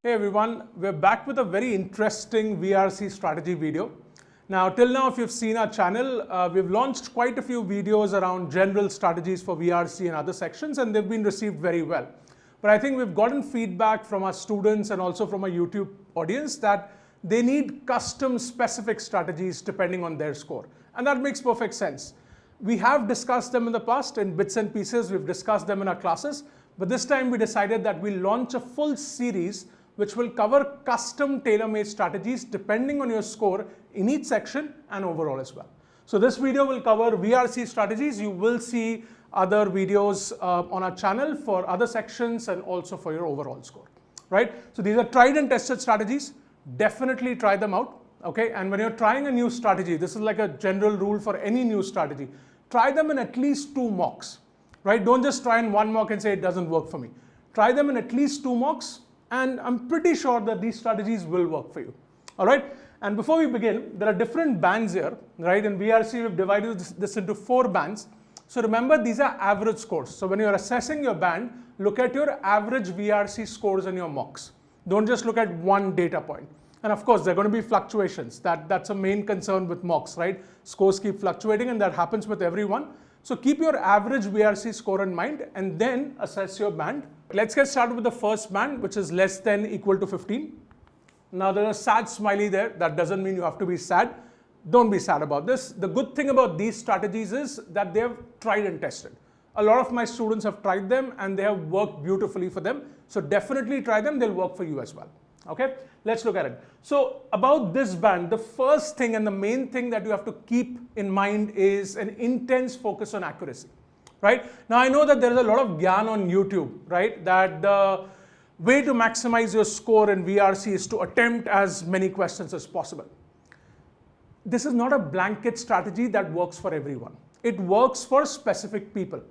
Hey everyone, we're back with a very interesting VRC strategy video. Now, till now, if you've seen our channel, we've launched quite a few videos around general strategies for VRC and other sections, and they've been received very well. But I think we've gotten feedback from our students and also from our YouTube audience that they need custom specific strategies depending on their score. And that makes perfect sense. We have discussed them in the past in bits and pieces, we've discussed them in our classes, but this time we decided that we'll launch a full series which will cover custom tailor-made strategies depending on your score in each section and overall as well. So this video will cover VRC strategies. You will see other videos on our channel for other sections and also for your overall score, right? So these are tried and tested strategies. Definitely try them out, okay? And when you're trying a new strategy, this is like a general rule for any new strategy. Try them in at least 2 mocks, right? Don't just try in 1 mock and say it doesn't work for me. Try them in at least 2 mocks. And I'm pretty sure that these strategies will work for you. All right. And before we begin, there are different bands here, right? In VRC, we've divided this into 4 bands. So remember, these are average scores. So when you're assessing your band, look at your average VRC scores in your mocks. Don't just look at one data point. And of course, there are going to be fluctuations. That's a main concern with mocks, right? Scores keep fluctuating, and that happens with everyone. So keep your average VRC score in mind and then assess your band. Let's get started with the first band, which is less than equal to 15. Now there's a sad smiley there. That doesn't mean you have to be sad. Don't be sad about this. The good thing about these strategies is that they have tried and tested. A lot of my students have tried them and they have worked beautifully for them. So definitely try them. They'll work for you as well. Okay, let's look at it. So about this band, the first thing and the main thing that you have to keep in mind is an intense focus on accuracy, right? Now I know that there is a lot of gyan on YouTube, right? That the way to maximize your score in VRC is to attempt as many questions as possible. This is not a blanket strategy that works for everyone. It works for specific people.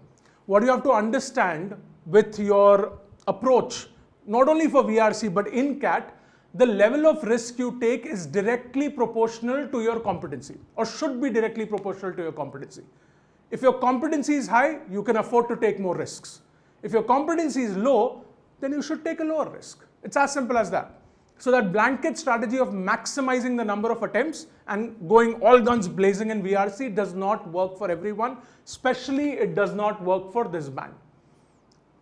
What you have to understand with your approach, not only for VRC, but in CAT, the level of risk you take is directly proportional to your competency, or should be directly proportional to your competency. If your competency is high, you can afford to take more risks. If your competency is low, then you should take a lower risk. It's as simple as that. So that blanket strategy of maximizing the number of attempts and going all guns blazing in VRC does not work for everyone, especially it does not work for this band.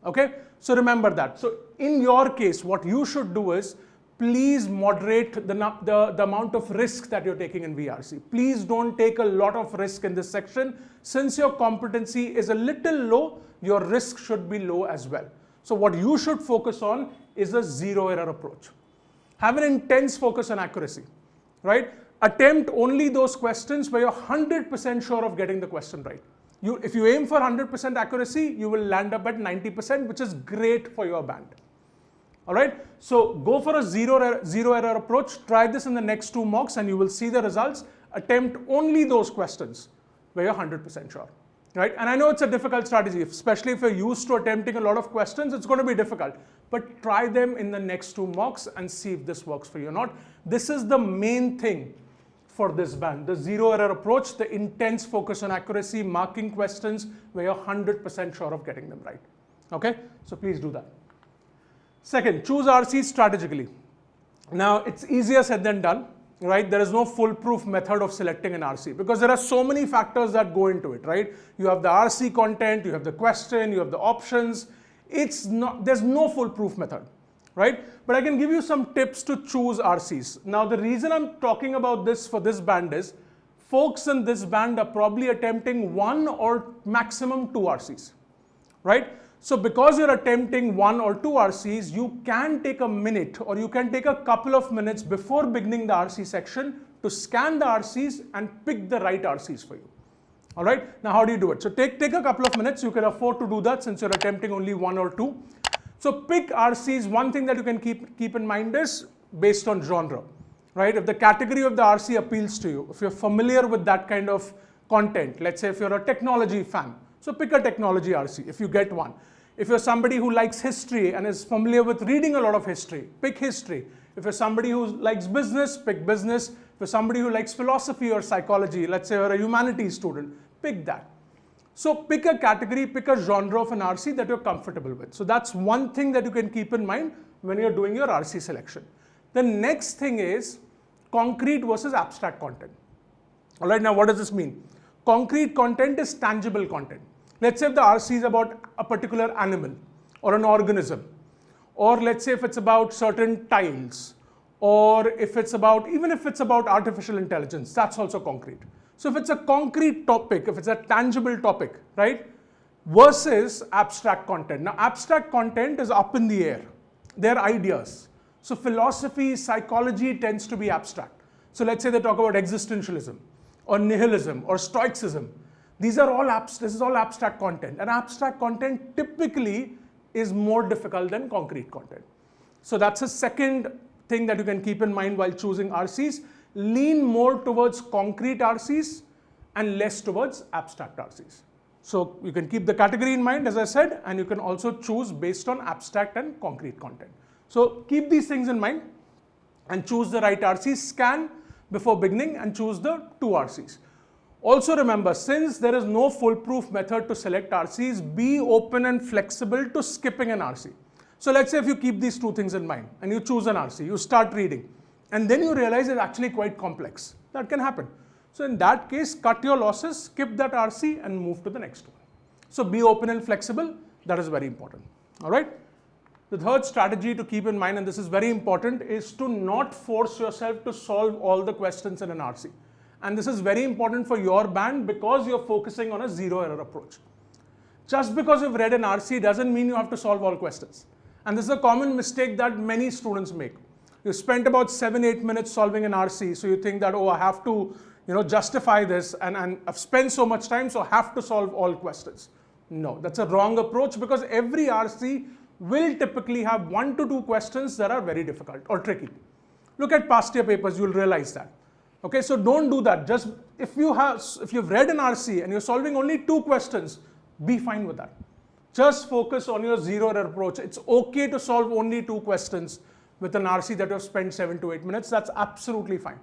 Okay, so remember that. So in your case, what you should do is please moderate the amount of risk that you're taking in VRC. Please don't take a lot of risk in this section. Since your competency is a little low, your risk should be low as well. So what you should focus on is a zero error approach. Have an intense focus on accuracy, right? Attempt only those questions where you're 100% sure of getting the question right. If you aim for 100% accuracy, you will land up at 90%, which is great for your band. All right, so go for a zero error approach. Try this in the next 2 mocks and you will see the results. Attempt only those questions where you're 100% sure, right? And I know it's a difficult strategy, especially if you're used to attempting a lot of questions, it's going to be difficult. But try them in the next 2 mocks and see if this works for you or not. This is the main thing for this band, the zero error approach, the intense focus on accuracy, marking questions where you're 100% sure of getting them right. Okay, so please do that. Second, choose RC strategically. Now it's easier said than done, right? There is no foolproof method of selecting an RC because there are so many factors that go into it, right? You have the RC content, you have the question, you have the options. There's no foolproof method, right? But I can give you some tips to choose RCs. Now the reason I'm talking about this for this band is folks in this band are probably attempting 1 or maximum 2 RCs, right? So because you're attempting 1 or 2 RCs, you can take a minute or you can take a couple of minutes before beginning the RC section to scan the RCs and pick the right RCs for you. All right, now how do you do it? So take a couple of minutes. You can afford to do that since you're attempting only 1 or 2. So pick RCs. One thing that you can keep in mind is based on genre, right? If the category of the RC appeals to you, if you're familiar with that kind of content, let's say if you're a technology fan, so pick a technology RC if you get one. If you're somebody who likes history and is familiar with reading a lot of history, pick history. If you're somebody who likes business, pick business. If you're somebody who likes philosophy or psychology, let's say you're a humanities student, pick that. So pick a category, pick a genre of an RC that you're comfortable with. So that's one thing that you can keep in mind. when you're doing your RC selection. The next thing is concrete versus abstract content. All right, now what does this mean? Concrete content is tangible content. Let's say if the RC is about a particular animal or an organism, or let's say if it's about certain tiles, or if it's about, even if it's about artificial intelligence, that's also concrete. So if it's a concrete topic, if it's a tangible topic, right, versus abstract content. Now abstract content is up in the air. They're ideas. So philosophy, psychology tends to be abstract. So let's say they talk about existentialism or nihilism or stoicism. These are all this is all abstract content, and abstract content typically is more difficult than concrete content. So that's a second thing that you can keep in mind while choosing RCs. Lean more towards concrete RCs and less towards abstract RCs. So you can keep the category in mind, as I said, and you can also choose based on abstract and concrete content. So keep these things in mind and choose the right RCs. Scan before beginning and choose the 2 RCs. Also remember, since there is no foolproof method to select RCs, be open and flexible to skipping an RC. So let's say if you keep these 2 things in mind and you choose an RC, you start reading, and then you realize it's actually quite complex. That can happen. So in that case, cut your losses, skip that RC and move to the next one. So be open and flexible. That is very important. All right. The third strategy to keep in mind, and this is very important, is to not force yourself to solve all the questions in an RC. And this is very important for your band because you're focusing on a zero error approach. Just because you've read an RC doesn't mean you have to solve all questions. And this is a common mistake that many students make. You spent about 7-8 minutes solving an RC, so you think that, oh, I have to justify this, and I've spent so much time, so I have to solve all questions. No, that's a wrong approach, because every RC will typically have 1 to 2 questions that are very difficult or tricky. Look at past year papers, you'll realize that. Okay, so don't do that. Just if you've read an RC and you're solving only 2 questions, be fine with that. Just focus on your zero error approach. It's okay to solve only 2 questions with an RC that you've spent 7 to 8 minutes. That's absolutely fine,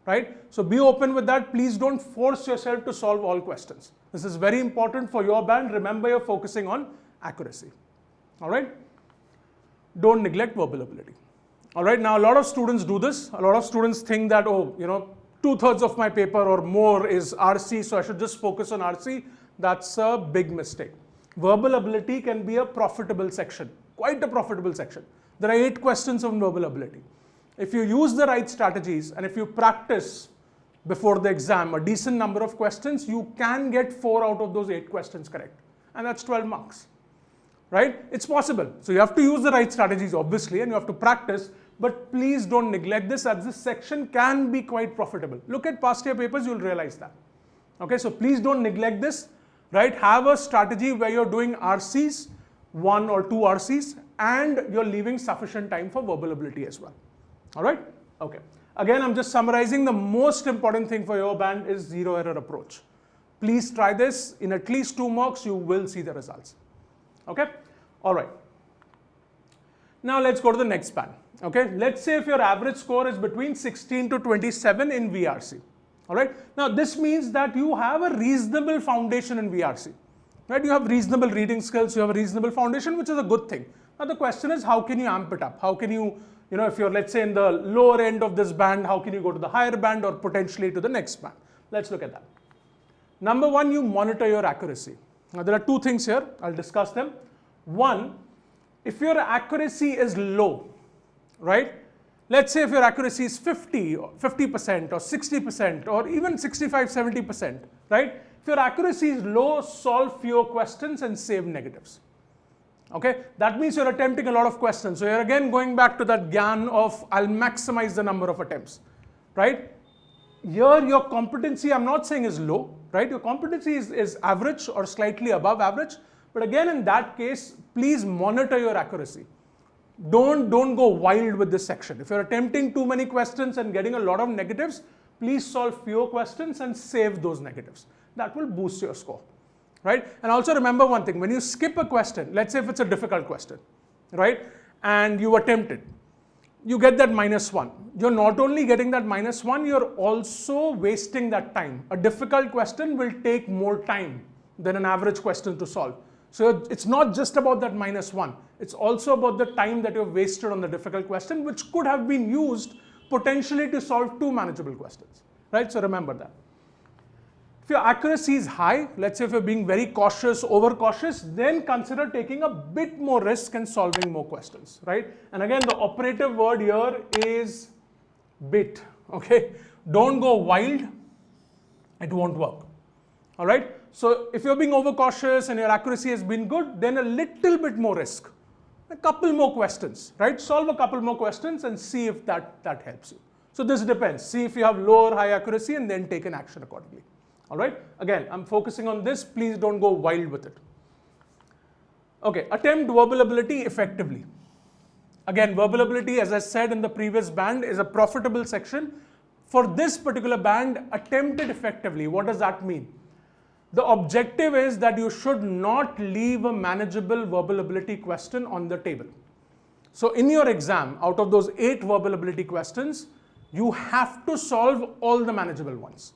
right? So be open with that. Please don't force yourself to solve all questions. This is very important for your band. Remember, you're focusing on accuracy. All right? Don't neglect verbal ability. All right, now a lot of students do this. A lot of students think that, oh, 2/3 of my paper or more is RC, so I should just focus on RC. That's a big mistake. Verbal ability can be a profitable section, quite a profitable section. There are 8 questions on verbal ability. If you use the right strategies and if you practice before the exam a decent number of questions, you can get 4 out of those 8 questions correct. And that's 12 marks, right? It's possible. So you have to use the right strategies, obviously, and you have to practice, but please don't neglect this, as this section can be quite profitable. Look at past year papers, you'll realize that. Okay, so please don't neglect this, right? Have a strategy where you're doing RCs, 1 or 2 RCs, and you're leaving sufficient time for verbal ability as well. All right? Okay. Again, I'm just summarizing. The most important thing for your band is zero error approach. Please try this. In at least 2 mocks, you will see the results. Okay? All right. Now let's go to the next band. Okay? Let's say if your average score is between 16 to 27 in VRC. All right? Now this means that you have a reasonable foundation in VRC. Right? You have reasonable reading skills, you have a reasonable foundation, which is a good thing. Now the question is, how can you amp it up? How can you, if you're, let's say, in the lower end of this band, how can you go to the higher band or potentially to the next band? Let's look at that. Number 1, you monitor your accuracy. Now there are 2 things here. I'll discuss them. 1, if your accuracy is low, right? Let's say if your accuracy is 50% or 60% or even 65, 70%, right? If your accuracy is low, solve fewer questions and save negatives. Okay, that means you're attempting a lot of questions. So you're again going back to that gyan of I'll maximize the number of attempts, right? Here your competency, I'm not saying is low, right? Your competency is average or slightly above average. But again, in that case, please monitor your accuracy. Don't go wild with this section. If you're attempting too many questions and getting a lot of negatives, please solve fewer questions and save those negatives. That will boost your score. Right? And also remember one thing, when you skip a question, let's say if it's a difficult question, right? And you attempt it, you get that -1. You're not only getting that -1, you're also wasting that time. A difficult question will take more time than an average question to solve. So it's not just about that -1. It's also about the time that you've wasted on the difficult question, which could have been used potentially to solve 2 manageable questions, right? So remember that. If your accuracy is high, let's say if you're being very cautious, overcautious, then consider taking a bit more risk and solving more questions, right? And again, the operative word here is bit, okay? Don't go wild, it won't work, all right? So if you're being overcautious and your accuracy has been good, then a little bit more risk, a couple more questions, right? Solve a couple more questions and see if that helps you. So this depends. See if you have low or high accuracy and then take an action accordingly. All right, again, I'm focusing on this. Please don't go wild with it. Okay, attempt verbal ability effectively. Again, verbal ability, as I said in the previous band, is a profitable section. For this particular band, attempt it effectively. What does that mean? The objective is that you should not leave a manageable verbal ability question on the table. So in your exam, out of those 8 verbal ability questions, you have to solve all the manageable ones.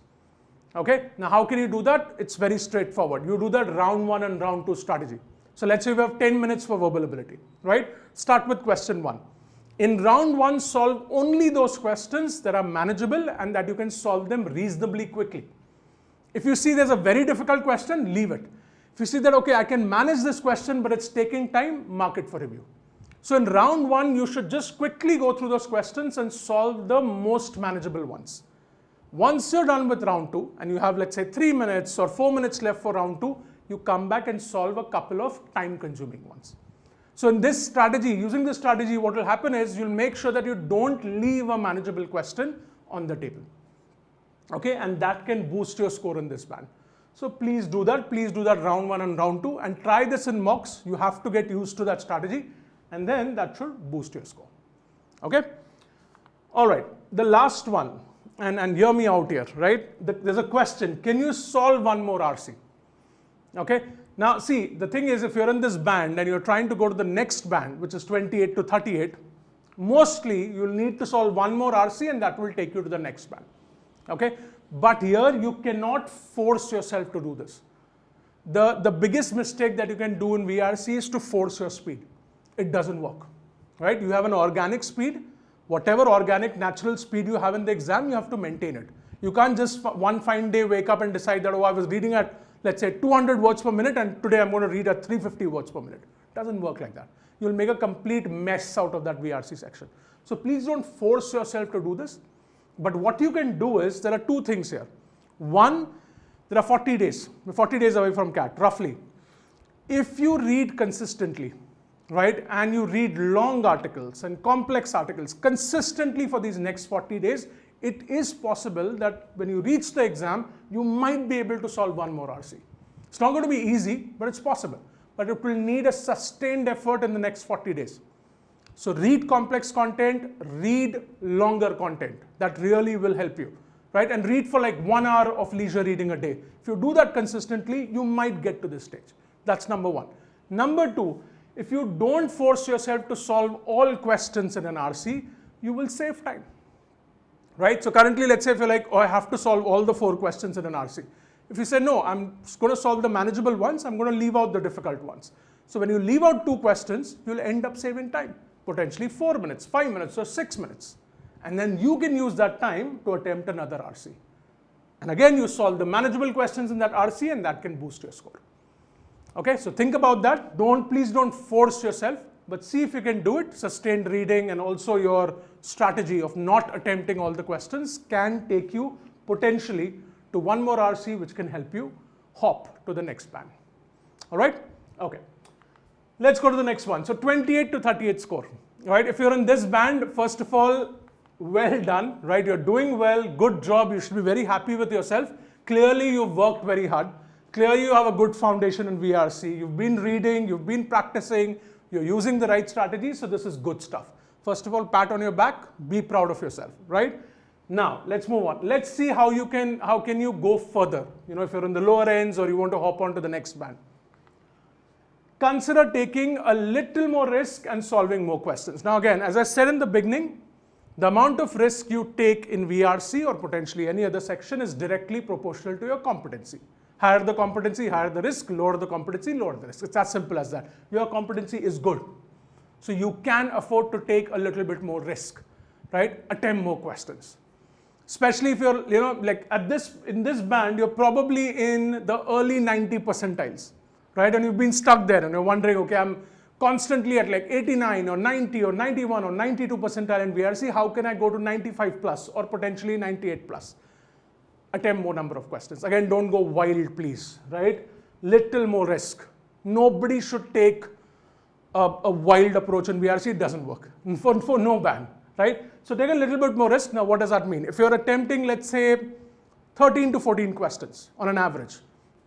Okay, now how can you do that? It's very straightforward. You do that round 1 and round 2 strategy. So let's say we have 10 minutes for verbal ability, right? Start with question 1. In round 1, solve only those questions that are manageable and that you can solve them reasonably quickly. If you see there's a very difficult question, leave it. If you see that, okay, I can manage this question, but it's taking time, mark it for review. So in round 1, you should just quickly go through those questions and solve the most manageable ones. Once you're done with round 2 and you have, let's say, 3 minutes or 4 minutes left for round 2, you come back and solve a couple of time-consuming ones. So in this strategy, using this strategy, what will happen is you'll make sure that you don't leave a manageable question on the table. Okay, and that can boost your score in this band. So please do that. Please do that round 1 and round 2 and try this in mocks. You have to get used to that strategy and then that should boost your score. Okay. All right. The last one. And hear me out here, right? There's a question, can you solve one more RC? Okay, now see, the thing is if you're in this band and you're trying to go to the next band, which is 28 to 38, mostly you'll need to solve one more RC and that will take you to the next band. Okay, but here you cannot force yourself to do this. The biggest mistake that you can do in VRC is to force your speed. It doesn't work, right? You have an organic speed. Whatever organic, natural speed you have in the exam, you have to maintain it. You can't just one fine day wake up and decide that, oh, I was reading at, let's say, 200 words per minute and today I'm going to read at 350 words per minute. It doesn't work like that. You'll make a complete mess out of that VRC section. So please don't force yourself to do this. But what you can do is, there are 2 things here. One, there are 40 days. We're 40 days away from CAT, roughly. If you read consistently, right, and you read long articles and complex articles consistently for these next 40 days, it is possible that when you reach the exam, you might be able to solve one more RC. It's not going to be easy, but it's possible. But it will need a sustained effort in the next 40 days. So read complex content, read longer content. That really will help you, right? And read for like 1 hour of leisure reading a day. If you do that consistently, you might get to this stage. That's number 1. Number 2, if you don't force yourself to solve all questions in an RC, you will save time, right? So currently, let's say if you're like, oh, I have to solve all the 4 questions in an RC. If you say, no, I'm going to solve the manageable ones, I'm going to leave out the difficult ones. So when you leave out 2 questions, you'll end up saving time, potentially 4 minutes, 5 minutes, or 6 minutes. And then you can use that time to attempt another RC. And again, you solve the manageable questions in that RC and that can boost your score. Okay, so think about that. Please don't force yourself, but see if you can do it. Sustained reading and also your strategy of not attempting all the questions can take you potentially to one more RC, which can help you hop to the next band. All right, okay. Let's go to the next one. So 28 to 38 score, right? If you're in this band, first of all, well done, right? You're doing well, good job. You should be very happy with yourself. Clearly, you've worked very hard. Clearly, you have a good foundation in VRC. You've been reading, you've been practicing, you're using the right strategy. So this is good stuff. First of all, pat on your back, be proud of yourself, right? Now, let's move on. Let's see how can you go further? You know, if you're in the lower ends or you want to hop on to the next band. Consider taking a little more risk and solving more questions. Now again, as I said in the beginning, the amount of risk you take in VRC or potentially any other section is directly proportional to your competency. Higher the competency, higher the risk. Lower the competency, lower the risk. It's as simple as that. Your competency is good. So you can afford to take a little bit more risk, right? Attempt more questions. Especially if you're, like in this band, you're probably in the early 90 percentiles, right? And you've been stuck there and you're wondering, okay, I'm constantly at like 89 or 90 or 91 or 92 percentile in VRC. How can I go to 95 plus or potentially 98 plus? Attempt more number of questions. Again, don't go wild, please, right? Little more risk. Nobody should take a wild approach in VRC. It doesn't work for no band, right? So take a little bit more risk. Now, what does that mean? If you're attempting, let's say, 13 to 14 questions on an average,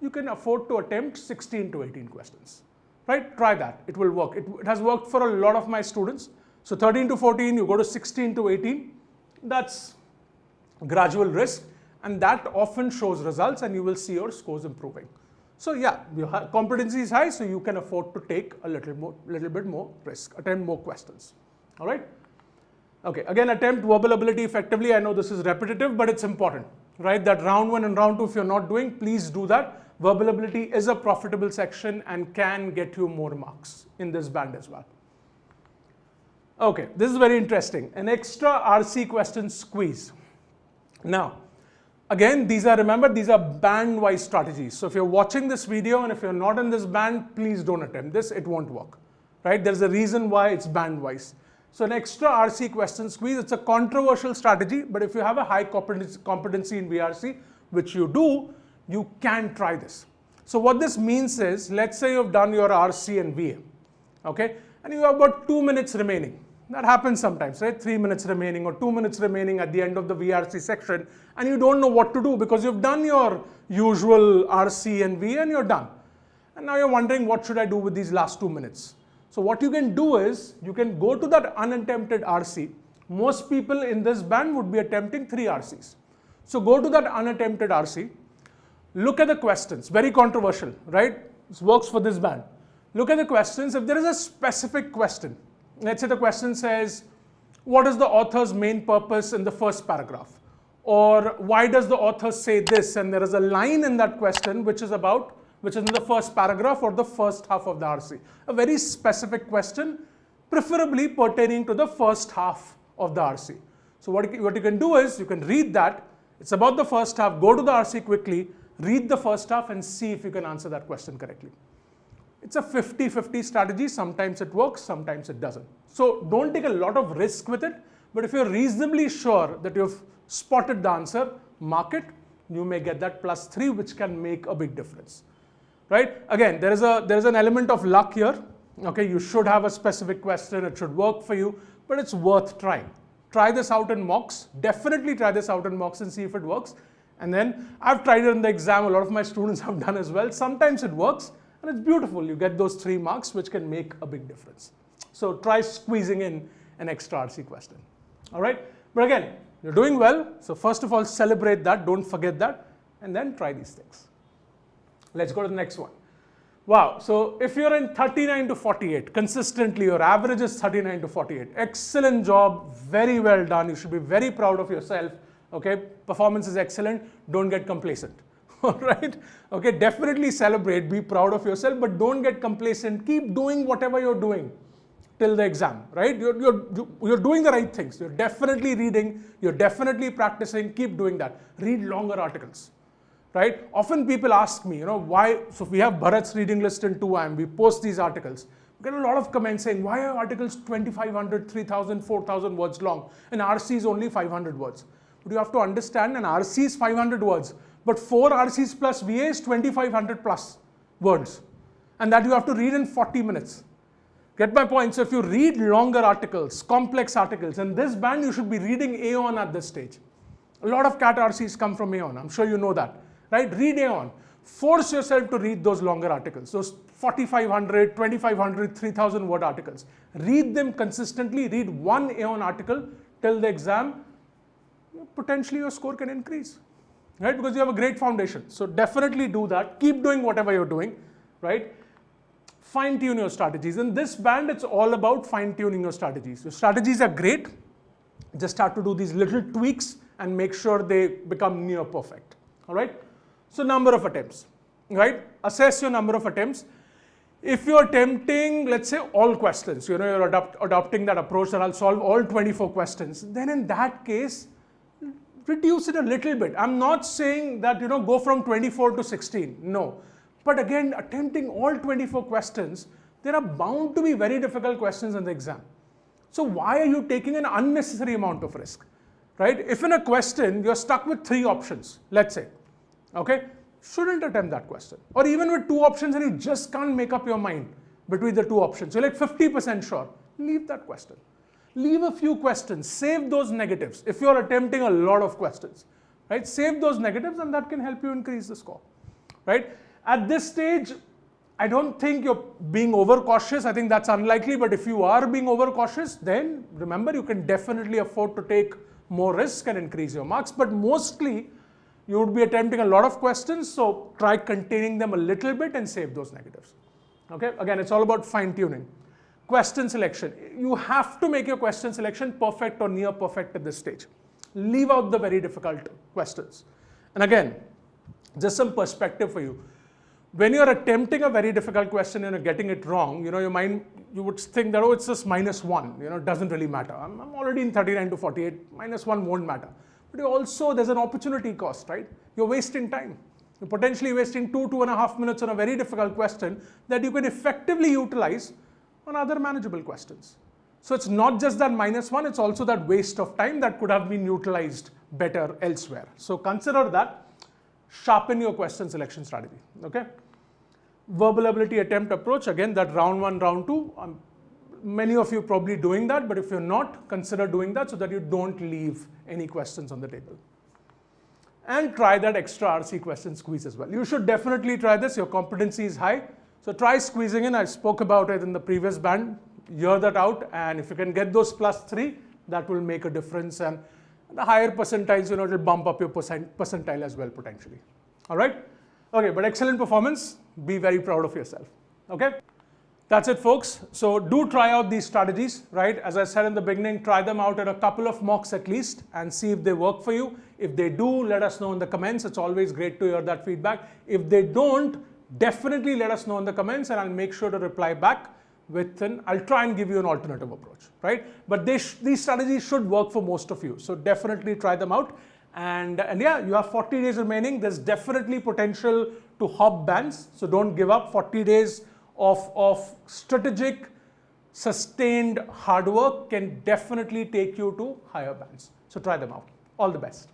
you can afford to attempt 16 to 18 questions, right? Try that. It will work. It has worked for a lot of my students. So 13 to 14, you go to 16 to 18. That's gradual risk. And that often shows results and you will see your scores improving. So yeah, your competency is high, so you can afford to take a little bit more risk, attempt more questions, all right? Okay, again, attempt verbal ability effectively. I know this is repetitive, but it's important, right? That round 1 and round 2, if you're not doing, please do that. Verbal ability is a profitable section and can get you more marks in this band as well. Okay, this is very interesting. An extra RC question squeeze. Now, again, remember, these are band-wise strategies. So if you're watching this video and if you're not in this band, please don't attempt this. It won't work, right? There's a reason why it's band-wise. So an extra RC question squeeze, it's a controversial strategy, but if you have a high competency in VRC, which you do, you can try this. So what this means is, let's say you've done your RC and VA, okay? And you have about 2 minutes remaining. That happens sometimes, right? 3 minutes remaining or 2 minutes remaining at the end of the VRC section, and you don't know what to do because you've done your usual RC and VA and you're done. And now you're wondering, what should I do with these last 2 minutes? So what you can do is, you can go to that unattempted RC. Most people in this band would be attempting 3 RCs. So go to that unattempted RC, look at the questions, very controversial, right? This works for this band. Look at the questions. If there is a specific question, let's say the question says, what is the author's main purpose in the first paragraph? Or why does the author say this? And there is a line in that question which is in the first paragraph or the first half of the RC. A very specific question, preferably pertaining to the first half of the RC. So what you can do is, you can read that. It's about the first half. Go to the RC quickly, read the first half and see if you can answer that question correctly. It's a 50-50 strategy. Sometimes it works, sometimes it doesn't. So don't take a lot of risk with it, but if you're reasonably sure that you've spotted the answer, mark it. You may get that +3, which can make a big difference, right? Again, there is an element of luck here. Okay, you should have a specific question. It should work for you, but it's worth trying. Try this out in mocks. Definitely try this out in mocks and see if it works. And then I've tried it in the exam. A lot of my students have done as well. Sometimes it works. And it's beautiful. You get those 3 marks, which can make a big difference. So try squeezing in an extra RC question. All right? But again, you're doing well. So first of all, celebrate that. Don't forget that. And then try these things. Let's go to the next one. Wow. So if you're in 39 to 48, consistently, your average is 39 to 48. Excellent job. Very well done. You should be very proud of yourself. Okay? Performance is excellent. Don't get complacent. All right? Okay, definitely celebrate, be proud of yourself, but don't get complacent. Keep doing whatever you're doing till the exam, right? You're doing the right things. You're definitely reading, you're definitely practicing, keep doing that. Read longer articles, right? Often people ask me, why, so we have Bharat's reading list in 2IM, we post these articles. We get a lot of comments saying, why are articles 2,500, 3,000, 4,000 words long? And RC is only 500 words. But you have to understand, an RC is 500 words. But 4 RCs plus VA is 2,500 plus words. And that you have to read in 40 minutes. Get my point? So if you read longer articles, complex articles, in this band you should be reading Aeon at this stage. A lot of CAT RCs come from Aeon. I'm sure you know that. Right? Read Aeon. Force yourself to read those longer articles. Those 4,500, 2,500, 3,000 word articles. Read them consistently. Read one Aeon article till the exam. Potentially your score can increase. Right? Because you have a great foundation. So definitely do that. Keep doing whatever you're doing, right? Fine-tune your strategies. In this band, it's all about fine-tuning your strategies. Your strategies are great. Just start to do these little tweaks and make sure they become near perfect. All right? So number of attempts. right? Assess your number of attempts. If you're attempting, let's say, all questions, you're adopting that approach that I'll solve all 24 questions, then in that case, reduce it a little bit. I'm not saying that, go from 24 to 16. No. But again, attempting all 24 questions, there are bound to be very difficult questions in the exam. So why are you taking an unnecessary amount of risk, right? If in a question, you're stuck with 3 options, let's say, okay, shouldn't attempt that question. Or even with 2 options and you just can't make up your mind between the 2 options. You're like 50% sure. Leave that question. Leave a few questions. Save those negatives. If you're attempting a lot of questions, right? Save those negatives and that can help you increase the score, right? At this stage, I don't think you're being overcautious. I think that's unlikely. But if you are being overcautious, then remember you can definitely afford to take more risk and increase your marks. But mostly, you would be attempting a lot of questions, so try containing them a little bit and save those negatives. Okay, again, it's all about fine-tuning. Question selection. You have to make your question selection perfect or near perfect at this stage. Leave out the very difficult questions. And again, just some perspective for you. When you're attempting a very difficult question and you're getting it wrong, your mind, you would think that, oh, it's just -1, it doesn't really matter. I'm already in 39 to 48, -1 won't matter. But also, there's an opportunity cost, right? You're wasting time. You're potentially wasting 2.5 minutes on a very difficult question that you can effectively utilize on other manageable questions. So it's not just that -1, it's also that waste of time that could have been utilized better elsewhere. So consider that. Sharpen your question selection strategy, okay? Verbal ability attempt approach, again, that round 1, round 2, many of you probably doing that, but if you're not, consider doing that so that you don't leave any questions on the table. And try that extra RC question squeeze as well. You should definitely try this. Your competency is high. So try squeezing in. I spoke about it in the previous band. Hear that out. And if you can get those +3, that will make a difference. And the higher percentiles, it will bump up your percentile as well, potentially. All right? Okay, but excellent performance. Be very proud of yourself. Okay? That's it, folks. So do try out these strategies, right? As I said in the beginning, try them out at a couple of mocks at least and see if they work for you. If they do, let us know in the comments. It's always great to hear that feedback. If they don't, definitely let us know in the comments and I'll make sure to reply back I'll try and give you an alternative approach, right? But these strategies should work for most of you. So definitely try them out. And yeah, you have 40 days remaining. There's definitely potential to hop bands. So don't give up. 40 days of strategic, sustained hard work can definitely take you to higher bands. So try them out. All the best.